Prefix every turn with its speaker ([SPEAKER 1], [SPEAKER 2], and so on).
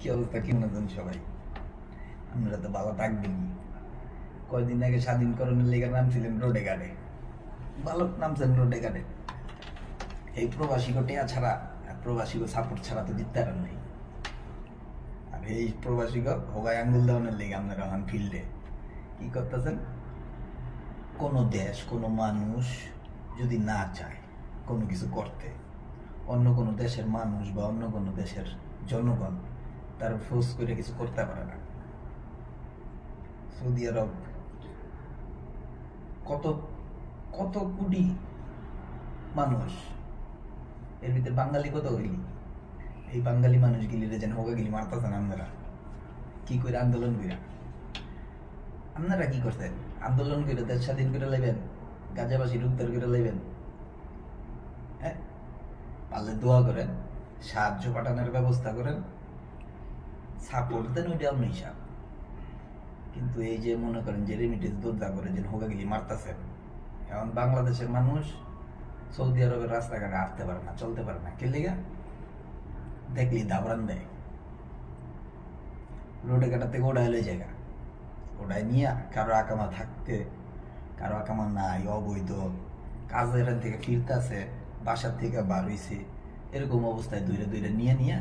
[SPEAKER 1] কি অবস্থা, কেমন আছেন সবাই? আপনারা তো ভালো থাকবেন। কয়দিন আগে স্বাধীনকরণের লেগে নামছিলেন রোডে ঘাটে, ভালো নামছেন রোডে ঘাটে। এই প্রবাসীকে টেয়া ছাড়া আর প্রবাসীকে সাপোর্ট ছাড়া তো জিততে পারেন নাই। আর এই প্রবাসীকে হোগায় আঙ্গুল দেওয়ানোর লেগে আপনারা এখন ফিল্ডে কি করতেছেন? কোনো দেশ, কোনো মানুষ যদি না চায় কোনো কিছু করতে, অন্য কোনো দেশের মানুষ বা অন্য কোনো দেশের জনগণ তার ফোর্স করে কিছু করতে পারে না। সৌদি আরব কত কত কোটি মানুষ, এর ভিতরে বাঙালি কত গেলি, এই বাঙালি মানুষ গিলিরে যেন হোগা গিলি মারতেছেন আপনারা। কি করে আন্দোলন কইরা আপনারা কি করছেন? আন্দোলন করে দেশ স্বাধীন করে লাইবেন, গাজাবাসীর উদ্ধার করে লাইবেন? হ্যাঁ, পারলে দোয়া করেন, সাহায্য পাঠানোর ব্যবস্থা করেন, সাপোর্ট দেন, ওইটা আপনি হিসাব। কিন্তু এই যে মনে করেন যে রেমিটেন্স দোদ্দা করে যে হোগাগিলি মারতেছেন, এখন বাংলাদেশের মানুষ সৌদি আরবের রাস্তাঘাটে হাঁটতে পারে না, চলতে পারে না। কে লেগা? দেখলি দাবরান দেয়, রোডে ঘাটার থেকে ওড়ায় লই জায়গা, ওটাই নিয়ে কারো আকামা থাকতে, কারো আকামা নাই, অবৈধ কাজের থেকে ফিরতে আছে, বাসার থেকে বার হইছে, এরকম অবস্থায় দূরে দূরে নিয়ে নিয়ে